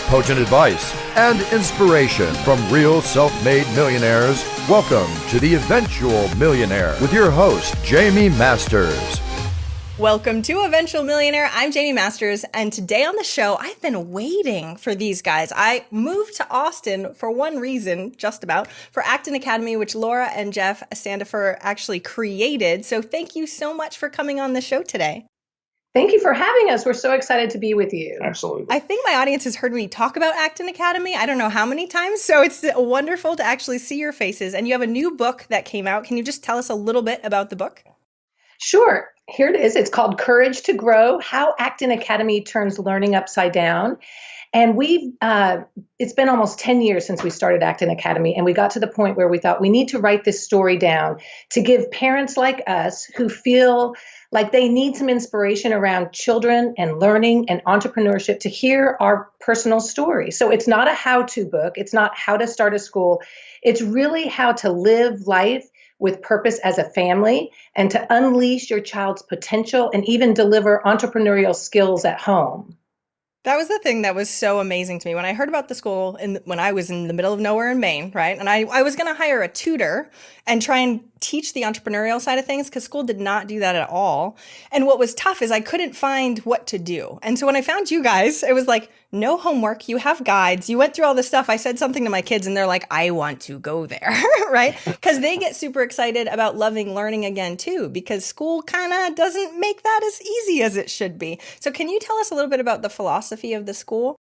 potent advice, and inspiration from real self-made millionaires. Welcome to The Eventual Millionaire with your host, Jaime Masters. Welcome to Eventual Millionaire. I'm Jaime Masters, and today on the show, I've been waiting for these guys. I moved to Austin for one reason, just about, for Acton Academy, which Laura and Jeff Sandefer actually created. So thank you so much for coming on the show today. Thank you for having us. We're so excited to be with you. Absolutely. I think my audience has heard me talk about Acton Academy. I don't know how many times, so it's wonderful to actually see your faces. And you have a new book that came out. Can you just tell us a little bit about the book? Sure. Here it is. It's called Courage to Grow, How Acton Academy Turns Learning Upside Down. And it's been almost 10 years since we started Acton Academy, and we got to the point where we thought we need to write this story down to give parents like us who feel like they need some inspiration around children and learning and entrepreneurship to hear our personal story. So it's not a how-to book. It's not how to start a school. It's really how to live life with purpose as a family and to unleash your child's potential and even deliver entrepreneurial skills at home. That was the thing that was so amazing to me when I heard about the school when I was in the middle of nowhere in Maine, right? And I was going to hire a tutor and try and teach the entrepreneurial side of things because school did not do that at all. And what was tough is I couldn't find what to do. And so when I found you guys, it was like, no homework, you have guides, you went through all this stuff. I said something to my kids and they're like, I want to go there, right? Because they get super excited about loving learning again too, because school kind of doesn't make that as easy as it should be. So can you tell us a little bit about the philosophy of the school?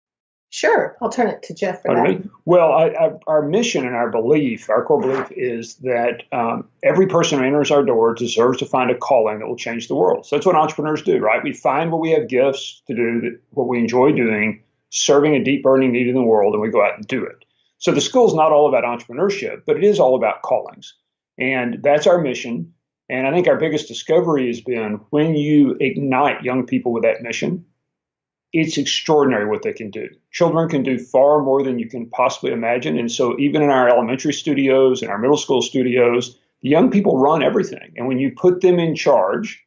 Sure. I'll turn it to Jeff for that. Well, our mission and our core belief is that every person who enters our door deserves to find a calling that will change the world. So that's what entrepreneurs do, right? We find what we have gifts to do, what we enjoy doing, serving a deep burning need in the world, and we go out and do it. So the school is not all about entrepreneurship, but it is all about callings. And that's our mission. And I think our biggest discovery has been when you ignite young people with that mission, it's extraordinary what they can do. Children can do far more than you can possibly imagine. And so even in our elementary studios and our middle school studios, the young people run everything. And when you put them in charge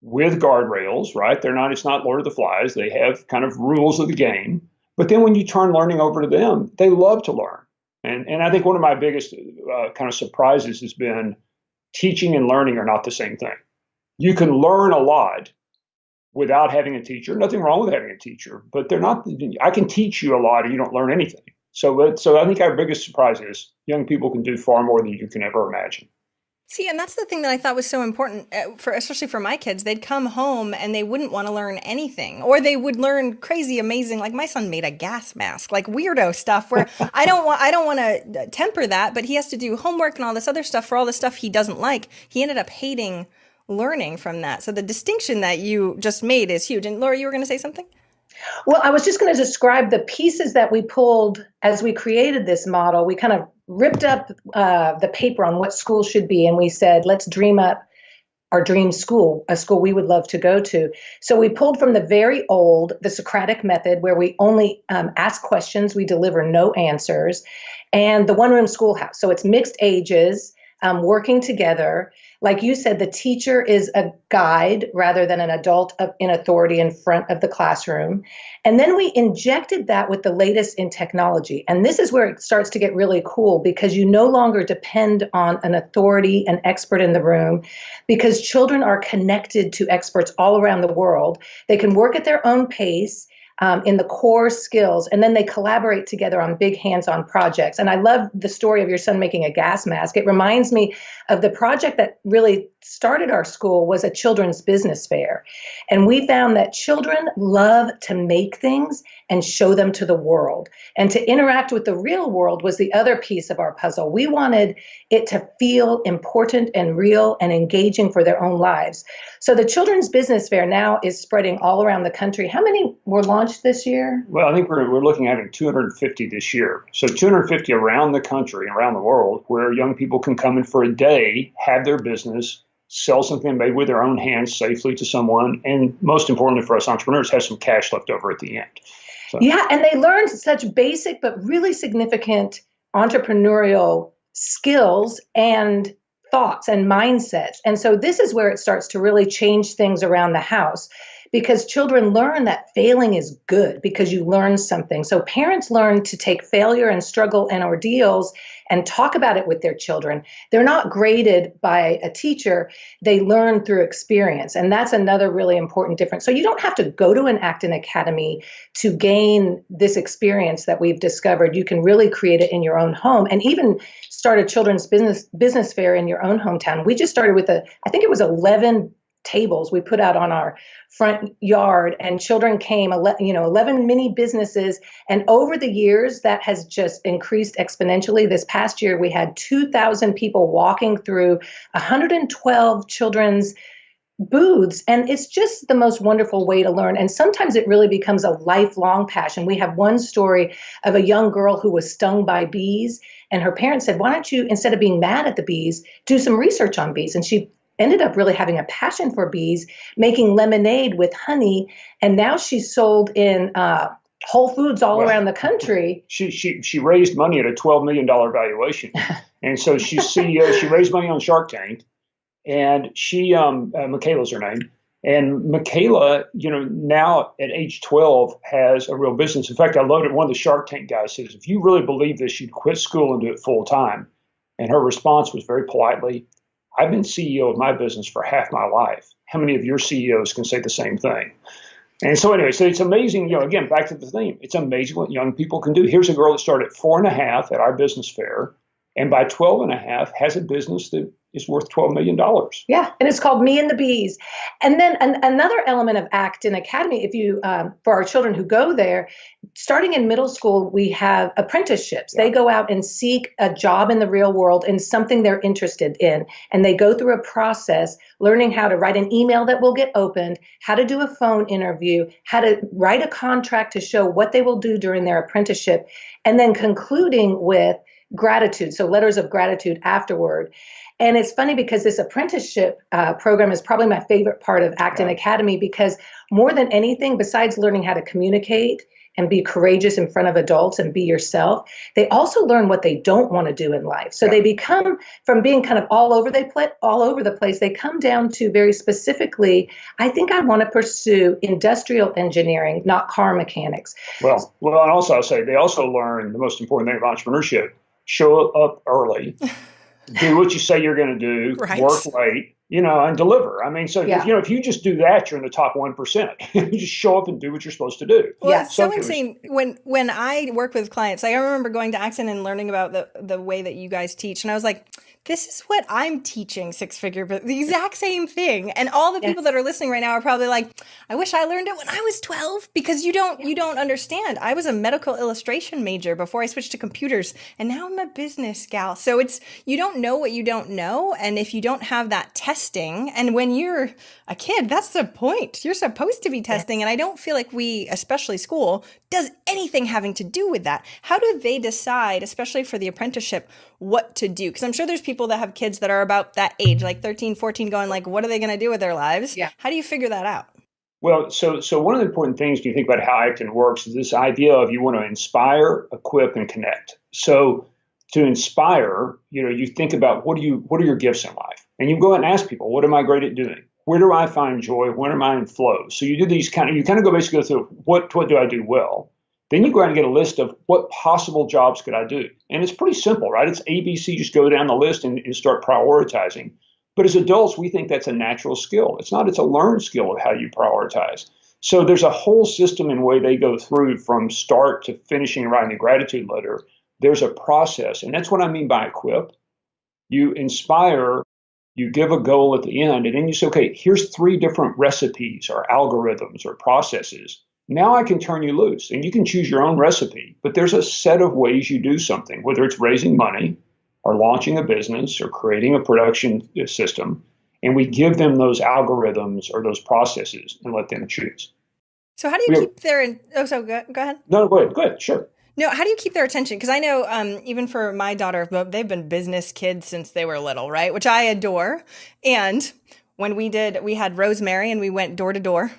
with guardrails, right? it's not Lord of the Flies. They have kind of rules of the game. But then when you turn learning over to them, they love to learn. And I think one of my biggest kind of surprises has been teaching and learning are not the same thing. You can learn a lot without having a teacher. Nothing wrong with having a teacher, but they're not. I can teach you a lot and you don't learn anything. So I think our biggest surprise is young people can do far more than you can ever imagine. See, and that's the thing that I thought was so important especially for my kids. They'd come home and they wouldn't want to learn anything, or they would learn crazy, amazing. Like my son made a gas mask, like weirdo stuff where I don't want to temper that, but he has to do homework and all this other stuff for all the stuff he doesn't like. He ended up hating learning from that. So the distinction that you just made is huge. And Laura, you were going to say something? Well, I was just going to describe the pieces that we pulled as we created this model. We kind of ripped up the paper on what school should be, and we said, let's dream up our dream school, a school we would love to go to. So we pulled from the very old, the Socratic method, where we only ask questions, we deliver no answers, and the one-room schoolhouse. So it's mixed ages, working together. Like you said, the teacher is a guide rather than an adult in authority in front of the classroom. And then we injected that with the latest in technology. And this is where it starts to get really cool because you no longer depend on an authority, an expert in the room, because children are connected to experts all around the world. They can work at their own pace. In the core skills, and then they collaborate together on big hands-on projects. And I love the story of your son making a gas mask. It reminds me of the project that really started our school was a children's business fair. And we found that children love to make things and show them to the world. And to interact with the real world was the other piece of our puzzle. We wanted it to feel important and real and engaging for their own lives. So the children's business fair now is spreading all around the country. How many were launched this year? Well, I think we're looking at having 250 this year. So 250 around the country, around the world, where young people can come in for a day, have their business, sell something made with their own hands safely to someone, and most importantly for us entrepreneurs, have some cash left over at the end. So. Yeah, and they learned such basic but really significant entrepreneurial skills and thoughts and mindsets. And so this is where it starts to really change things around the house. because children learn that failing is good because you learn something. So parents learn to take failure and struggle and ordeals and talk about it with their children. They're not graded by a teacher. They learn through experience. And that's another really important difference. So you don't have to go to an Acton Academy to gain this experience that we've discovered. You can really create it in your own home and even start a children's business fair in your own hometown. We just started with I think it was 11 tables we put out on our front yard, and children came, 11 mini businesses. And over the years, that has just increased exponentially. This past year, we had 2,000 people walking through 112 children's booths. And it's just the most wonderful way to learn. And sometimes it really becomes a lifelong passion. We have one story of a young girl who was stung by bees. And her parents said, why don't you, instead of being mad at the bees, do some research on bees? And she ended up really having a passion for bees, making lemonade with honey. And now she's sold in Whole Foods all around the country. She raised money at a $12 million valuation. And so she's CEO. She raised money on Shark Tank. And she, Michaela's her name. And Michaela, now at age 12 has a real business. In fact, I loved it. One of the Shark Tank guys says, if you really believe this, you'd quit school and do it full time. And her response was very politely, I've been CEO of my business for half my life. How many of your CEOs can say the same thing? And so anyway, so it's amazing, again, back to the theme. It's amazing what young people can do. Here's a girl that started at 4.5 at our business fair, and by 12.5 has a business that is worth $12 million. Yeah, and it's called Me and the Bees. And then another element of Acton Academy, if you, for our children who go there, starting in middle school, we have apprenticeships. Yeah. They go out and seek a job in the real world in something they're interested in. And they go through a process, learning how to write an email that will get opened, how to do a phone interview, how to write a contract to show what they will do during their apprenticeship, and then concluding with gratitude, so letters of gratitude afterward. And it's funny because this apprenticeship program is probably my favorite part of Acton Academy, because more than anything, besides learning how to communicate and be courageous in front of adults and be yourself, they also learn what they don't want to do in life. So they become, from being kind of all over the place, they come down to very specifically, I think I want to pursue industrial engineering, not car mechanics. Well, and also I'll say they also learn the most important thing of entrepreneurship: show up early. Do what you say you're going to do, work late, and deliver. I mean, so, if you just do that, you're in the top 1%. You just show up and do what you're supposed to do. Well, it's so insane. When I work with clients, I remember going to Acton and learning about the way that you guys teach. And I was like, this is what I'm teaching six-figure, but the exact same thing. And all the people that are listening right now are probably like, I wish I learned it when I was 12, because you don't understand. I was a medical illustration major before I switched to computers, and now I'm a business gal. So you don't know what you don't know. And if you don't have that testing, and when you're a kid, that's the point. You're supposed to be testing. And I don't feel like we, especially school, does anything having to do with that. How do they decide, especially for the apprenticeship, what to do? Because I'm sure there's people that have kids that are about that age, like 13, 14, going like, what are they going to do with their lives? Yeah. How do you figure that out? Well, so one of the important things when you think about how Acton works is this idea of you want to inspire, equip, and connect. So to inspire, you think about what are your gifts in life? And you go out and ask people, what am I great at doing? Where do I find joy? When am I in flow? So you do these you go basically through what do I do well? Then you go out and get a list of what possible jobs could I do. And it's pretty simple, right? It's ABC, just go down the list and start prioritizing. But as adults, we think that's a natural skill. It's not, it's a learned skill of how you prioritize. So there's a whole system and way they go through from start to finishing writing the gratitude letter. There's a process. And that's what I mean by equip. You inspire, you give a goal at the end, and then you say, okay, here's 3 different recipes or algorithms or processes. Now I can turn you loose, and you can choose your own recipe, but there's a set of ways you do something, whether it's raising money or launching a business or creating a production system, and we give them those algorithms or those processes and let them choose. So how do you keep their, go ahead. No, go ahead, sure. No, how do you keep their attention? Because I know even for my daughter, they've been business kids since they were little, right? Which I adore. And when we had Rosemary and we went door to door,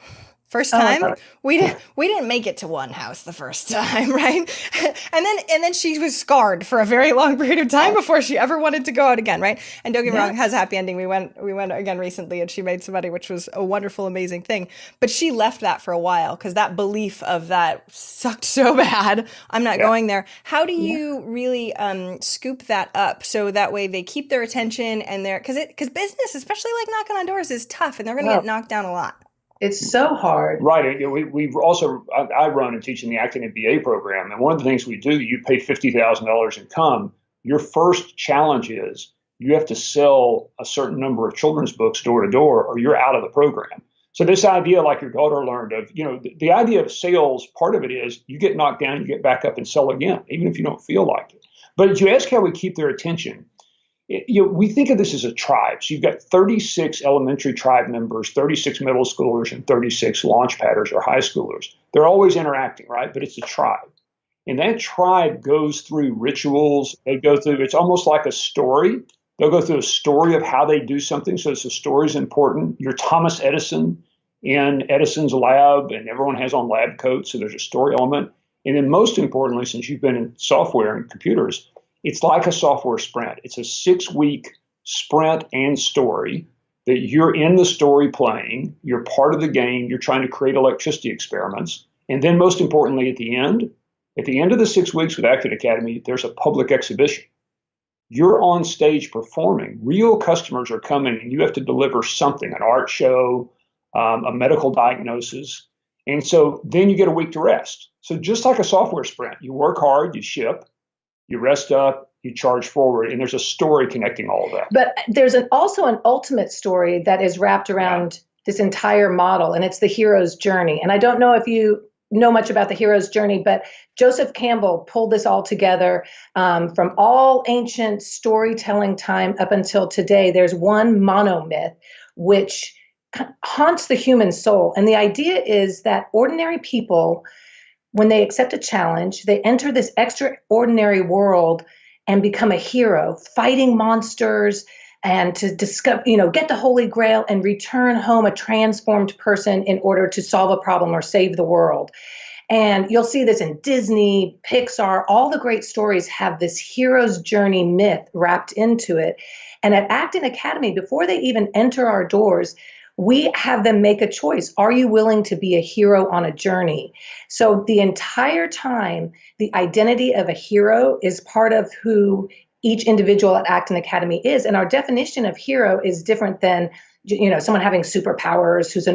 First time, we didn't make it to one house the first time, right? And then she was scarred for a very long period of time before she ever wanted to go out again, right? And don't get me wrong, it has a happy ending. We went again recently, and she made some money, which was a wonderful, amazing thing. But she left that for a while because that belief of that sucked so bad. I'm not going there. How do you really scoop that up so that way they keep their attention and because business, especially like knocking on doors, is tough, and they're going to get knocked down a lot. It's so hard. Right. We also, I run and teach in the Acton MBA program. And one of the things we do, you pay $50,000 and come. Your first challenge is you have to sell a certain number of children's books door to door, or you're out of the program. So this idea, like your daughter learned of, the idea of sales, part of it is you get knocked down, you get back up and sell again, even if you don't feel like it. But you ask how we keep their attention. We think of this as a tribe. So you've got 36 elementary tribe members, 36 middle schoolers, and 36 launch padders or high schoolers. They're always interacting, right? But it's a tribe. And that tribe goes through rituals. It's almost like a story. They'll go through a story of how they do something. So the story is important. You're Thomas Edison in Edison's lab, and everyone has on lab coats. So there's a story element. And then most importantly, since you've been in software and computers, it's like a software sprint. It's a 6-week sprint and story that you're in the story playing. You're part of the game. You're trying to create electricity experiments. And then most importantly, at the end of the 6 weeks with Acton Academy, there's a public exhibition. You're on stage performing. Real customers are coming, and you have to deliver something, an art show, a medical diagnosis. And so then you get a week to rest. So just like a software sprint, you work hard, you ship, you rest up, you charge forward, and there's a story connecting all of that. But there's also an ultimate story that is wrapped around this entire model, and it's the hero's journey. And I don't know if you know much about the hero's journey, but Joseph Campbell pulled this all together from all ancient storytelling time up until today. There's one monomyth which haunts the human soul. And the idea is that ordinary people, when they accept a challenge, they enter this extraordinary world and become a hero, fighting monsters and to discover, get the Holy Grail and return home a transformed person in order to solve a problem or save the world. And you'll see this in Disney, Pixar, all the great stories have this hero's journey myth wrapped into it. And at Acton Academy, before they even enter our doors, we have them make a choice. Are you willing to be a hero on a journey? So the entire time, the identity of a hero is part of who each individual at Acton Academy is. And our definition of hero is different than, someone having superpowers who's,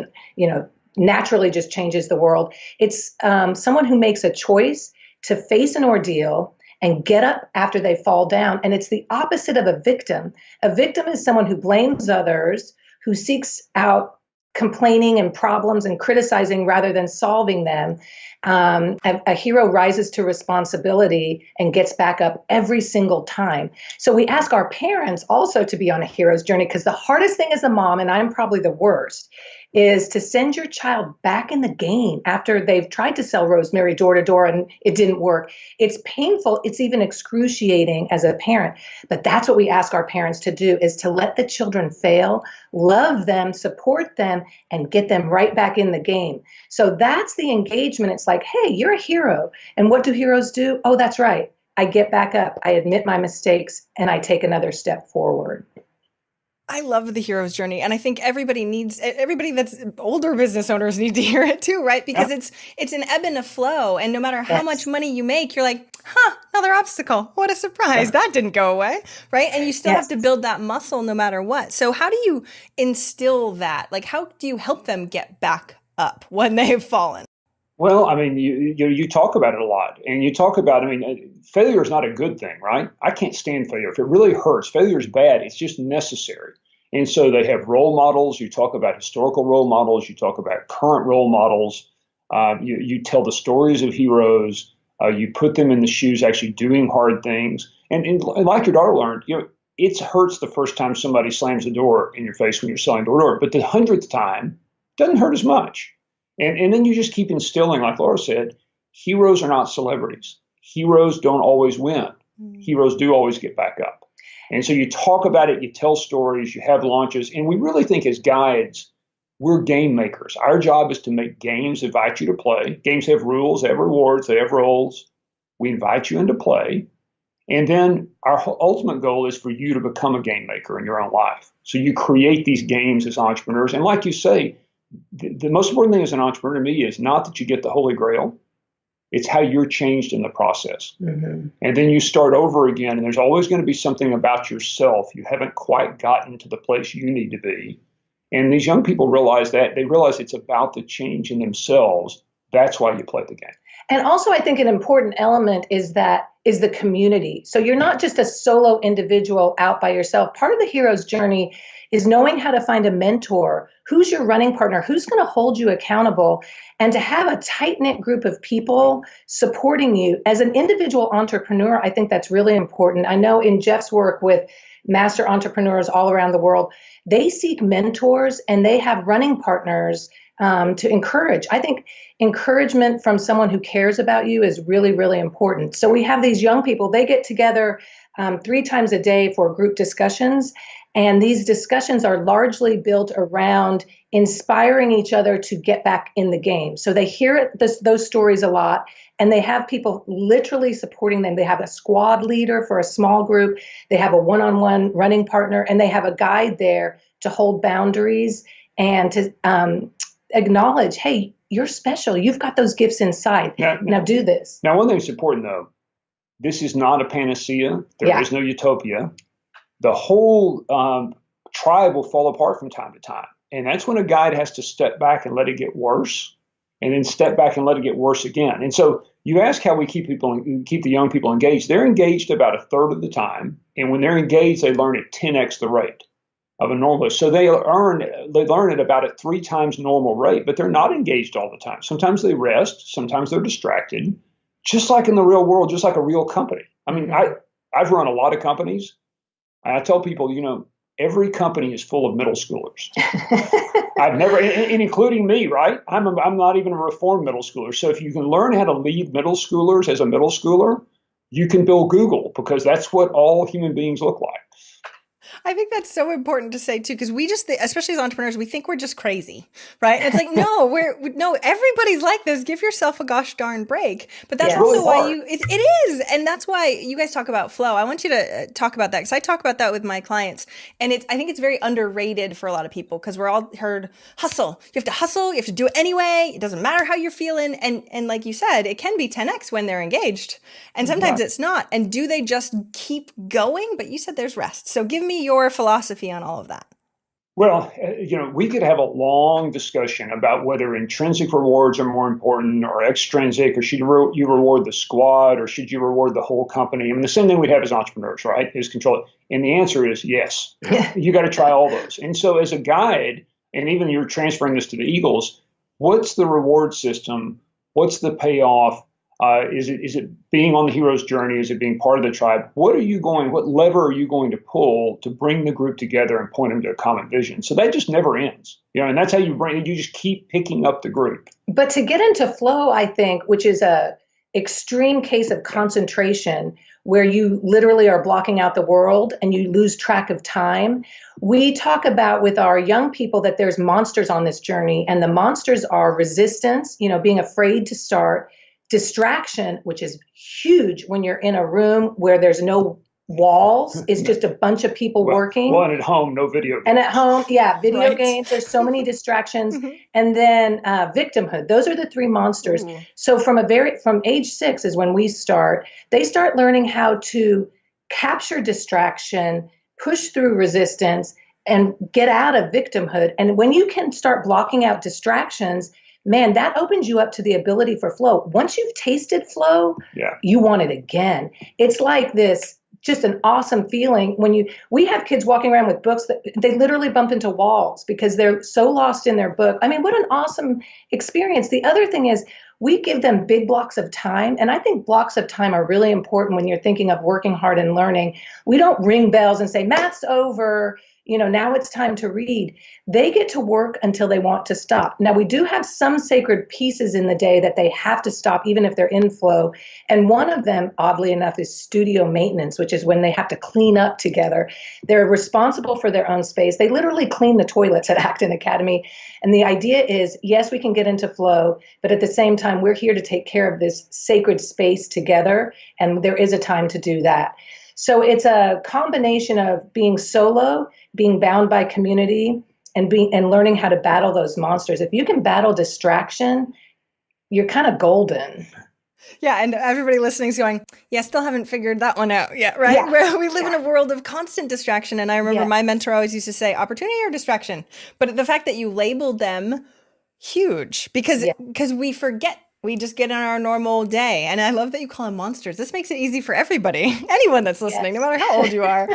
naturally just changes the world. It's someone who makes a choice to face an ordeal and get up after they fall down. And it's the opposite of a victim. A victim is someone who blames others, who seeks out complaining and problems and criticizing rather than solving them. A hero rises to responsibility and gets back up every single time. So we ask our parents also to be on a hero's journey, because the hardest thing as a mom, and I'm probably the worst, is to send your child back in the game after they've tried to sell rosemary door to door and it didn't work. It's painful. It's even excruciating as a parent. But that's what we ask our parents to do, is to let the children fail, love them, support them, and get them right back in the game. So that's the engagement. It's like, hey, you're a hero. And what do heroes do? Oh, that's right. I get back up. I admit my mistakes and I take another step forward. I love the hero's journey. And I think everybody that's older business owners need to hear it too, right? Because it's an ebb and a flow. And no matter how much money you make, you're like, another obstacle. What a surprise. That didn't go away, right? And you still have to build that muscle no matter what. So how do you instill that? Like, how do you help them get back up when they've fallen? Well, I mean, you talk about it a lot, and you talk about, failure is not a good thing, right? I can't stand failure. If it really hurts, failure is bad. It's just necessary. And so they have role models. You talk about historical role models. You talk about current role models. You tell the stories of heroes. You put them in the shoes actually doing hard things. And like your daughter learned, it hurts the first time somebody slams a door in your face when you're selling door to door, but the 100th time it doesn't hurt as much. And then you just keep instilling, like Laura said, heroes are not celebrities. Heroes don't always win. Heroes do always get back up. And so you talk about it, you tell stories, you have launches. And we really think as guides, We're game makers. Our job is to make games, invite you to play. Games have rules, they have rewards, they have roles. We invite you into play. And then our ultimate goal is for you to become a game maker in your own life. So you create these games as entrepreneurs. And like you say, the most important thing as an entrepreneur to me is not that you get the Holy Grail. It's how you're changed in the process. Mm-hmm. And then you start over again, and there's always going to be something about yourself. You haven't quite gotten to the place you need to be. And these young people realize that. They realize it's about the change in themselves. That's why you play the game. And also, I think an important element is the community. So you're not just a solo individual out by yourself. Part of the hero's journey is knowing how to find a mentor, who's your running partner, who's going to hold you accountable, and to have a tight-knit group of people supporting you. As an individual entrepreneur, I think that's really important. I know in Jeff's work with master entrepreneurs all around the world, they seek mentors and they have running partners to encourage. I think encouragement from someone who cares about you is really, really important. So we have these young people, they get together 3 times a day for group discussions. And these discussions are largely built around inspiring each other to get back in the game. So they hear those stories a lot, and they have people literally supporting them. They have a squad leader for a small group. They have a one-on-one running partner, and they have a guide there to hold boundaries and to acknowledge, hey, you're special. You've got those gifts inside. Now do this. Now, one thing that's important, though, this is not a panacea. There is no utopia. The whole tribe will fall apart from time to time. And that's when a guide has to step back and let it get worse, and then step back and let it get worse again. And so you ask how we keep the young people engaged. They're engaged about a third of the time. And when they're engaged, they learn at 10x the rate of a normal. So they learn at about a 3 times normal rate, but they're not engaged all the time. Sometimes they rest. Sometimes they're distracted, just like in the real world, just like a real company. I mean, I've run a lot of companies. And I tell people, every company is full of middle schoolers. I've never, and including me, right? I'm not even a reformed middle schooler. So if you can learn how to lead middle schoolers as a middle schooler, you can build Google, because that's what all human beings look like. I think that's so important to say too, because we just, especially as entrepreneurs, we think we're just crazy, right? And it's like, no, everybody's like this. Give yourself a gosh darn break. But that's also why it is. And that's why you guys talk about flow. I want you to talk about that, because I talk about that with my clients. And I think it's very underrated for a lot of people, because we're all heard hustle. You have to hustle. You have to do it anyway. It doesn't matter how you're feeling. And like you said, it can be 10x when they're engaged. And sometimes it's not. And do they just keep going? But you said there's rest. So give me your philosophy on all of that. Well, we could have a long discussion about whether intrinsic rewards are more important or extrinsic, or should you reward the squad, or should you reward the whole company? I mean, the same thing we have as entrepreneurs, right? Is control it. And the answer is yes. You got to try all those. And so as a guide, and even you're transferring this to the Eagles, what's the reward system? What's the payoff? Is it being on the hero's journey? Is it being part of the tribe? What lever are you going to pull to bring the group together and point them to a common vision? So that just never ends. And that's how you just keep picking up the group. But to get into flow, I think, which is a extreme case of concentration, where you literally are blocking out the world and you lose track of time. We talk about with our young people that there's monsters on this journey, and the monsters are resistance, being afraid to start. Distraction, which is huge when you're in a room where there's no walls, is just a bunch of people working. Well, and at home, no video games. And at home, video games. There's so many distractions. And then victimhood. Those are the 3 monsters. So from age 6 is when they start learning how to capture distraction, push through resistance, and get out of victimhood. And when you can start blocking out distractions, man, that opens you up to the ability for flow. Once you've tasted flow, you want it again. It's like this, just an awesome feeling when we have kids walking around with books that they literally bump into walls because they're so lost in their book. I mean, what an awesome experience. The other thing is we give them big blocks of time. And I think blocks of time are really important when you're thinking of working hard and learning. We don't ring bells and say, math's over. now it's time to read. They get to work until they want to stop. Now, we do have some sacred pieces in the day that they have to stop, even if they're in flow. And one of them, oddly enough, is studio maintenance, which is when they have to clean up together. They're responsible for their own space. They literally clean the toilets at Acton Academy. And the idea is, yes, we can get into flow, but at the same time, we're here to take care of this sacred space together. And there is a time to do that. So it's a combination of being solo, being bound by community, and learning how to battle those monsters. If you can battle distraction, you're kind of golden. Yeah, and everybody listening is going, yeah, still haven't figured that one out yet, right? Yeah. Where we live in a world of constant distraction. And I remember my mentor always used to say, opportunity or distraction? But the fact that you labeled them, huge, because we forget. We just get on our normal day. And I love that you call them monsters. This makes it easy for everybody, anyone that's listening, no matter how old you are,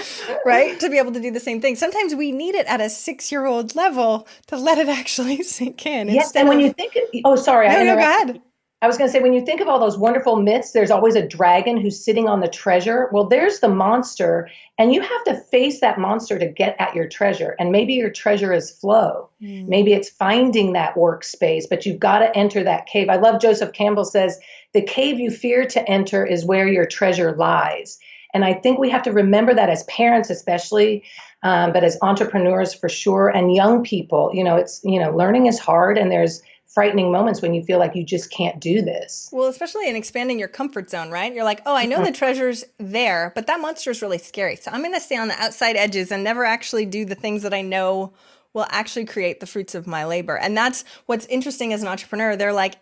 right? To be able to do the same thing. Sometimes we need it at a 6-year-old level to let it actually sink in. Yes, and when you think, sorry. No, go ahead. I was going to say, when you think of all those wonderful myths, there's always a dragon who's sitting on the treasure. Well, there's the monster, and you have to face that monster to get at your treasure. And maybe your treasure is flow. Maybe it's finding that workspace, but you've got to enter that cave. I love Joseph Campbell says, the cave you fear to enter is where your treasure lies. And I think we have to remember that as parents, especially, but as entrepreneurs for sure, and young people. Learning is hard, and there's frightening moments when you feel like you just can't do this. Well, especially in expanding your comfort zone, right? You're like, oh, I know the treasure's there, but that monster is really scary. So I'm going to stay on the outside edges and never actually do the things that I know will actually create the fruits of my labor. And that's what's interesting as an entrepreneur. They're like,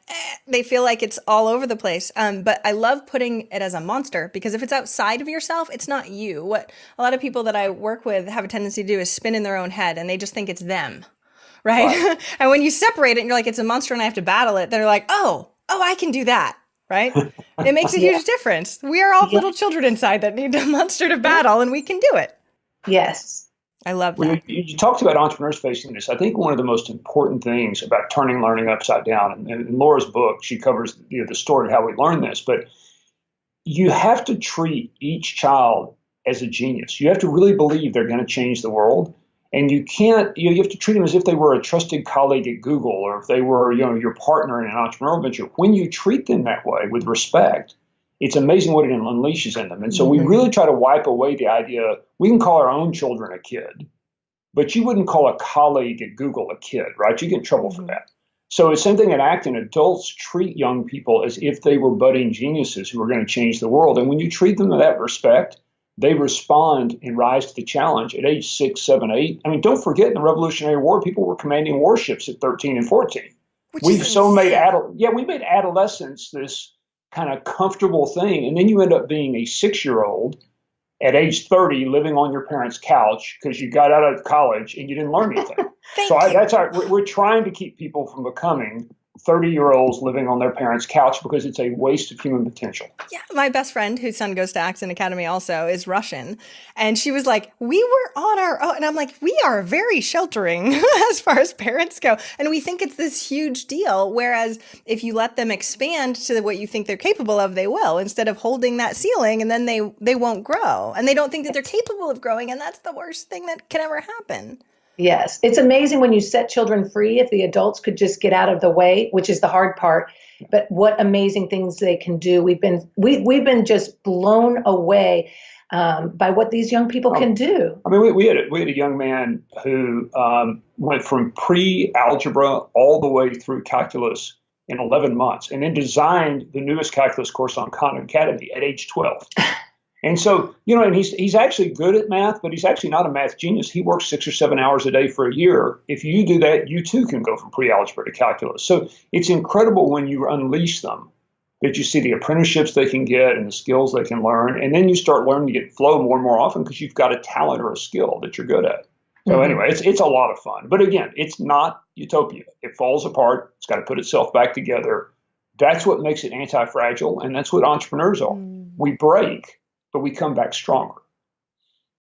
they feel like it's all over the place. But I love putting it as a monster, because if it's outside of yourself, it's not you. What a lot of people that I work with have a tendency to do is spin in their own head, and they just think it's them. Right. And when you separate it and you're like, it's a monster and I have to battle it, they're like, oh, I can do that. Right. It makes a huge difference. We are all little children inside that need a monster to battle, and we can do it. Yes. I love that. Well, you talked about entrepreneurs facing this. I think one of the most important things about turning learning upside down, and in Laura's book, she covers the story of how we learn this, but you have to treat each child as a genius. You have to really believe they're going to change the world. And you can't, you have to treat them as if they were a trusted colleague at Google, or if they were, your partner in an entrepreneurial venture. When you treat them that way with respect, it's amazing what it unleashes in them. And so we really try to wipe away the idea, we can call our own children a kid, but you wouldn't call a colleague at Google a kid, right? You get in trouble for that. So it's the same thing at Acton. Adults treat young people as if they were budding geniuses who are going to change the world. And when you treat them with that respect, they respond and rise to the challenge at age 6, 7, 8. I mean, don't forget, in the Revolutionary War, people were commanding warships at 13 and 14. We made adolescence this kind of comfortable thing, and then you end up being a 6-year-old at age 30 living on your parents' couch because you got out of college and you didn't learn anything. We're trying to keep people from becoming 30-year-olds living on their parents' couch, because it's a waste of human potential. Yeah, my best friend, whose son goes to Acton Academy also, is Russian. And she was like, we were on our own. And I'm like, we are very sheltering as far as parents go. And we think it's this huge deal. Whereas if you let them expand to what you think they're capable of, they will, instead of holding that ceiling, and then they won't grow. And they don't think that they're capable of growing. And that's the worst thing that can ever happen. Yes. It's amazing when you set children free, if the adults could just get out of the way, which is the hard part. But what amazing things they can do. We've been just blown away by what these young people can do. I mean, we had a young man who went from pre-algebra all the way through calculus in 11 months, and then designed the newest calculus course on Acton Academy at age 12. And so, and he's actually good at math, but he's actually not a math genius. He works 6 or 7 hours a day for a year. If you do that, you too can go from pre-algebra to calculus. So it's incredible when you unleash them, that you see the apprenticeships they can get and the skills they can learn. And then you start learning to get flow more and more often, because you've got a talent or a skill that you're good at. So anyway, it's a lot of fun. But again, it's not utopia. It falls apart. It's got to put itself back together. That's what makes it anti-fragile. And that's what entrepreneurs are. We break, but we come back stronger.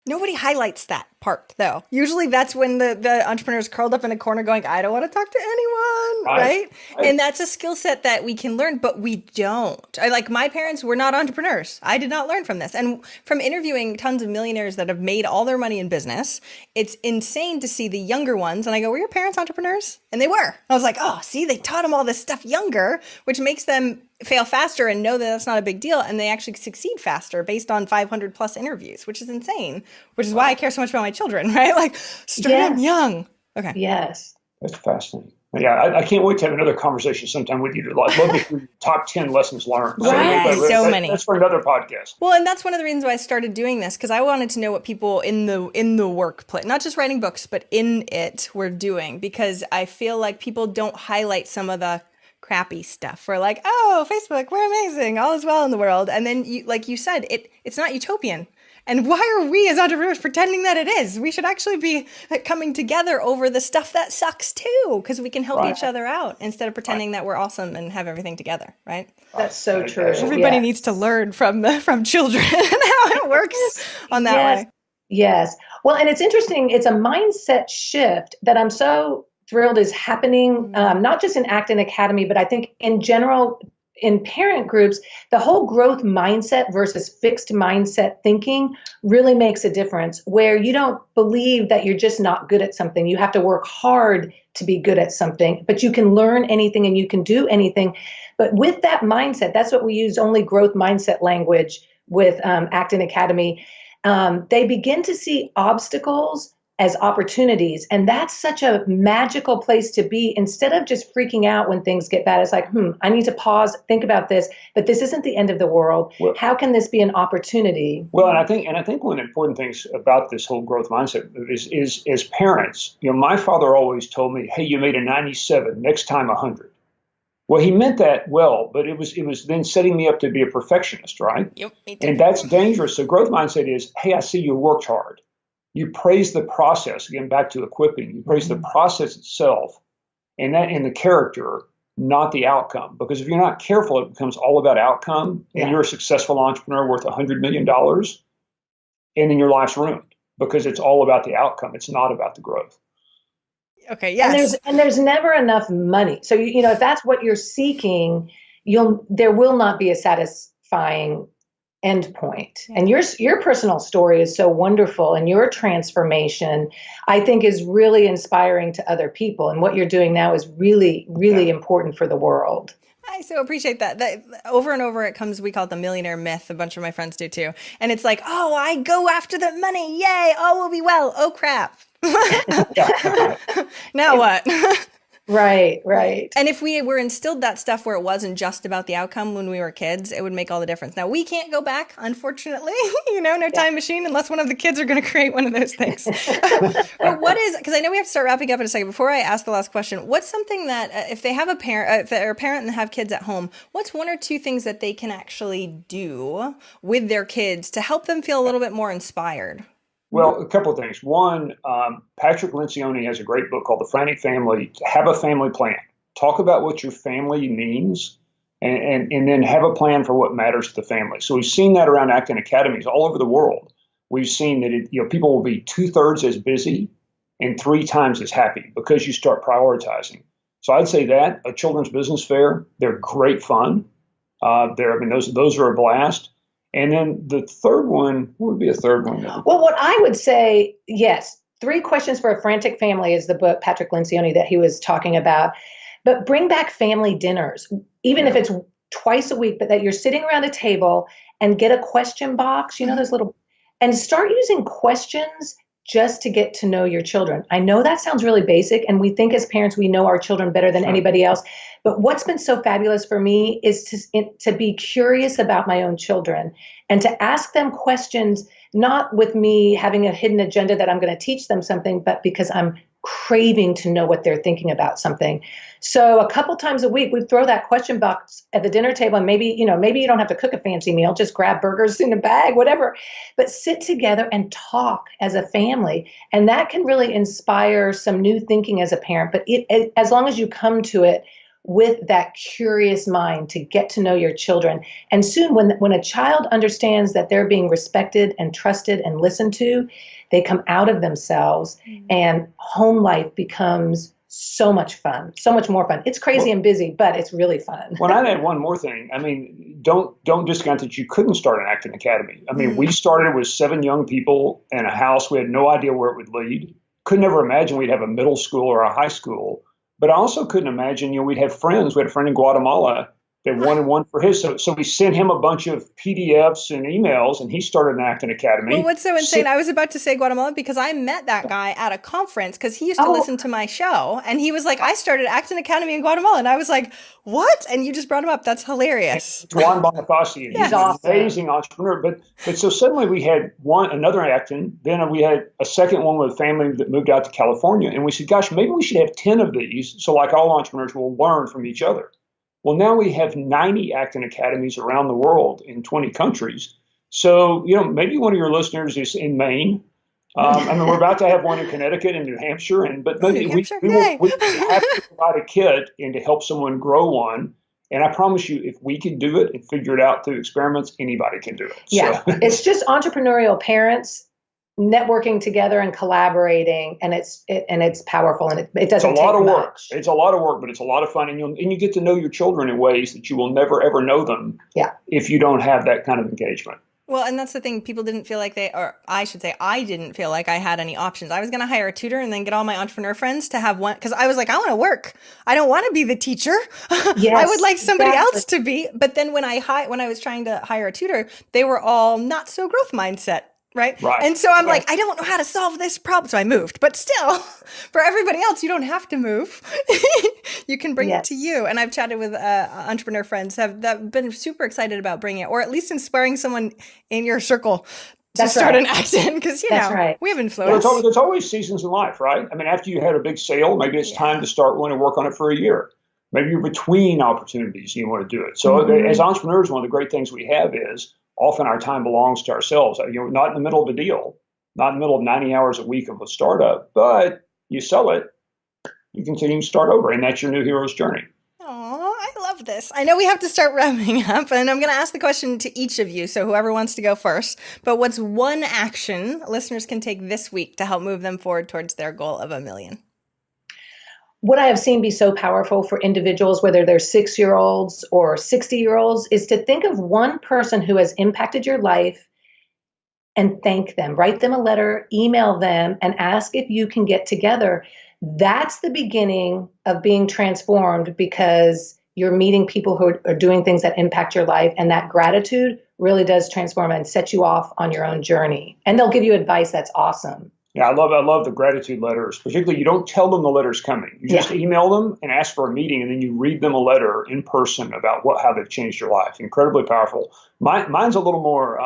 Nobody highlights that part, though. Usually that's when the entrepreneur's curled up in a corner going, I don't want to talk to anyone, right? And that's a skill set that we can learn, but we don't. My parents were not entrepreneurs. I did not learn from this. And from interviewing tons of millionaires that have made all their money in business, it's insane to see the younger ones. And I go, were your parents entrepreneurs? And they were. I was like, oh, see, they taught them all this stuff younger, which makes them fail faster and know that that's not a big deal. And they actually succeed faster based on 500 plus interviews, which is insane, which is why I care so much about my children, right? Start them young. Okay. Yes. That's fascinating. Yeah, I can't wait to have another conversation sometime with you. I'd love to hear your top 10 lessons learned. So many. That's for another podcast. Well, and that's one of the reasons why I started doing this, because I wanted to know what people in the workplace, not just writing books, but in it, were doing, because I feel like people don't highlight some of the crappy stuff. We're like, oh, Facebook, we're amazing, all is well in the world. And then, like you said, it's not utopian. And why are we as entrepreneurs pretending that it is? We should actually be coming together over the stuff that sucks too, because we can help each other out instead of pretending that we're awesome and have everything together, right? That's so true. Everybody needs to learn from children and how it works on that way. Yes. Well, and it's interesting. It's a mindset shift that I'm so thrilled is happening, not just in Acton Academy, but I think in general in parent groups. The whole growth mindset versus fixed mindset thinking really makes a difference, where you don't believe that you're just not good at something. You have to work hard to be good at something, but you can learn anything and you can do anything. But with that mindset, that's what we use, only growth mindset language with Acton Academy. They begin to see obstacles as opportunities. And that's such a magical place to be. Instead of just freaking out when things get bad, it's like, I need to pause, think about this, but this isn't the end of the world. Well, how can this be an opportunity? Well, and I think one of the important things about this whole growth mindset is as parents, my father always told me, hey, you made a 97, next time 100. Well, he meant that well, but it was then setting me up to be a perfectionist, right? Yep, me too. And that's dangerous. So growth mindset is, hey, I see you worked hard. You praise the process, again, back to equipping. You praise the process itself and the character, not the outcome. Because if you're not careful, it becomes all about outcome, and you're a successful entrepreneur worth $100 million, and then your life's ruined because it's all about the outcome. It's not about the growth. Okay, yes. And there's never enough money. So, if that's what you're seeking, there will not be a satisfying end point. And your personal story is so wonderful, and your transformation, I think, is really inspiring to other people. And what you're doing now is really, really important for the world. I so appreciate that. Over and over it comes, we call it the millionaire myth. A bunch of my friends do too. And it's like, oh, I go after the money. Yay. All will be well. Oh, crap. Now what? Right. And if we were instilled that stuff where it wasn't just about the outcome when we were kids, it would make all the difference. Now, we can't go back, unfortunately, no time machine, unless one of the kids are going to create one of those things. But because I know we have to start wrapping up in a second. Before I ask the last question, what's something that if they have if they're a parent and have kids at home, what's one or two things that they can actually do with their kids to help them feel a little bit more inspired? Well, a couple of things. One, Patrick Lencioni has a great book called The Frantic Family. Have a family plan. Talk about what your family means, and then have a plan for what matters to the family. So we've seen that around Acton Academies all over the world. We've seen that people will be 2/3 as busy and 3 times as happy because you start prioritizing. So I'd say that a children's business fair, they're great fun. Those are a blast. And then the third one, what would be a third one? Well, what I would say, yes, 3 Questions for a Frantic Family is the book, Patrick Lencioni, that he was talking about. But bring back family dinners, even if it's twice a week, but that you're sitting around a table and get a question box, those little, and start using questions just to get to know your children. I know that sounds really basic, and we think as parents we know our children better than anybody else. But what's been so fabulous for me is to be curious about my own children and to ask them questions, not with me having a hidden agenda that I'm going to teach them something, but because I'm craving to know what they're thinking about something. So a couple times a week, we'd throw that question box at the dinner table, and maybe you don't have to cook a fancy meal, just grab burgers in a bag, whatever, but sit together and talk as a family. And that can really inspire some new thinking as a parent. But as long as you come to it with that curious mind to get to know your children. And soon when a child understands that they're being respected and trusted and listened to, they come out of themselves and home life becomes so much fun, so much more fun. It's crazy and busy, but it's really fun. Well, I'd add one more thing. I mean, don't discount that you couldn't start an Acton Academy. I mean, we started with 7 young people in a house. We had no idea where it would lead. Could never imagine we'd have a middle school or a high school. But I also couldn't imagine, we'd have friends. We had a friend in Guatemala that wanted one for his. So we sent him a bunch of PDFs and emails, and he started an Acton Academy. Well, what's so insane, I was about to say Guatemala because I met that guy at a conference because he used to listen to my show. And he was like, I started Acton Academy in Guatemala. And I was like, what? And you just brought him up. That's hilarious. Juan Bonifaci. And he's an amazing entrepreneur. But so suddenly we had another Acton. Then we had a second one with a family that moved out to California. And we said, gosh, maybe we should have 10 of these. So like all entrepreneurs, we'll learn from each other. Well, now we have 90 Acton Academies around the world in 20 countries. So, maybe one of your listeners is in Maine. I mean, we're about to have one in Connecticut and New Hampshire, but maybe we have to provide a kit and to help someone grow one. And I promise you, if we can do it and figure it out through experiments, anybody can do it. Yeah, so. It's just entrepreneurial parents networking together and collaborating, and it's powerful, and it doesn't take much. It's a lot of work. It's a lot of work, but it's a lot of fun, and you get to know your children in ways that you will never ever know them. Yeah. If you don't have that kind of engagement. Well, and that's the thing. People didn't feel like I didn't feel like I had any options. I was going to hire a tutor and then get all my entrepreneur friends to have one, because I was like, I want to work. I don't want to be the teacher. Yes, I would like somebody else to be. But then when I was trying to hire a tutor, they were all not so growth mindset. Right. And so I'm like, I don't know how to solve this problem. So I moved. But still, for everybody else, you don't have to move. You can bring it to you. And I've chatted with entrepreneur friends that been super excited about bringing it, or at least inspiring someone in your circle to start an Acton. Because, we have influence. There's always seasons in life, right? I mean, after you had a big sale, maybe it's time to start one and work on it for a year. Maybe you're between opportunities and you want to do it. So as entrepreneurs, one of the great things we have is often our time belongs to ourselves. Not in the middle of a deal, not in the middle of 90 hours a week of a startup, but you sell it, you continue to start over, and that's your new hero's journey. Oh, I love this. I know we have to start wrapping up, and I'm going to ask the question to each of you, so whoever wants to go first. But what's one action listeners can take this week to help move them forward towards their goal of $1 million? What I have seen be so powerful for individuals, whether they're 6-year-olds or 60-year-olds, is to think of one person who has impacted your life and thank them. Write them a letter, email them, and ask if you can get together. That's the beginning of being transformed, because you're meeting people who are doing things that impact your life, and that gratitude really does transform and set you off on your own journey. And they'll give you advice that's awesome. Yeah, I love the gratitude letters. Particularly, you don't tell them the letter's coming. You just email them and ask for a meeting, and then you read them a letter in person about how they've changed your life. Incredibly powerful. Mine's a little more,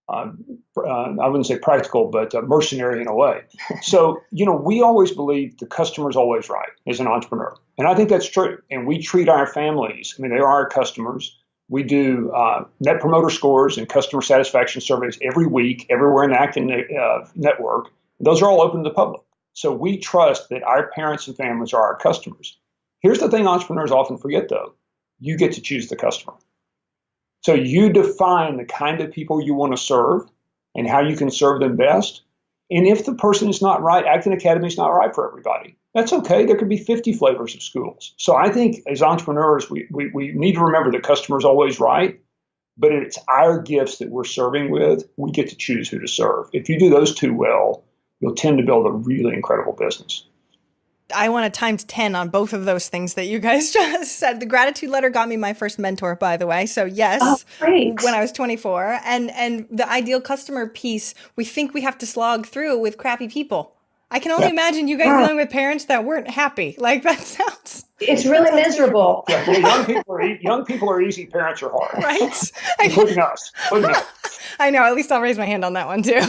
I wouldn't say practical, but mercenary in a way. So, we always believe the customer's always right as an entrepreneur. And I think that's true. And we treat our families, they are our customers. We do net promoter scores and customer satisfaction surveys every week, everywhere in the Acton network. Those are all open to the public. So we trust that our parents and families are our customers. Here's the thing entrepreneurs often forget, though. You get to choose the customer. So you define the kind of people you want to serve and how you can serve them best. And if the person is not right, Acton Academy is not right for everybody. That's okay. There could be 50 flavors of schools. So I think as entrepreneurs, we need to remember the customer's always right, but it's our gifts that we're serving with. We get to choose who to serve. If you do those two well, you'll tend to build a really incredible business. I want a times 10 on both of those things that you guys just said. The gratitude letter got me my first mentor, by the way. So yes, when I was 24. And the ideal customer piece, we think we have to slog through with crappy people. I can only imagine you guys dealing with parents that weren't happy. Like that sounds... It's really miserable. Yeah, well, young people are easy, parents are hard. Right? Including us. I know, at least I'll raise my hand on that one too.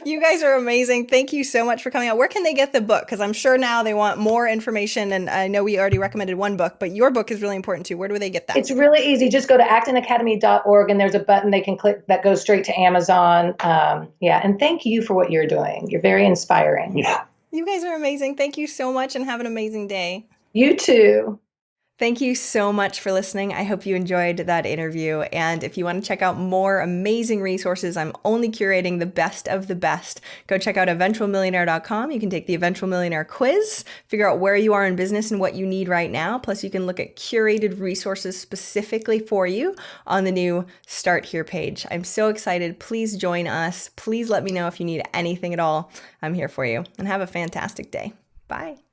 You guys are amazing. Thank you so much for coming out. Where can they get the book? Because I'm sure now they want more information, and I know we already recommended one book, but your book is really important too. Where do they get that? It's really easy. Just go to actonacademy.org and there's a button they can click that goes straight to Amazon. And thank you for what you're doing. You're very inspiring. Yeah. You guys are amazing. Thank you so much and have an amazing day. You too. Thank you so much for listening. I hope you enjoyed that interview. And if you want to check out more amazing resources, I'm only curating the best of the best. Go check out eventualmillionaire.com. You can take the Eventual Millionaire quiz, figure out where you are in business and what you need right now. Plus, you can look at curated resources specifically for you on the new Start Here page. I'm so excited. Please join us. Please let me know if you need anything at all. I'm here for you. And have a fantastic day. Bye.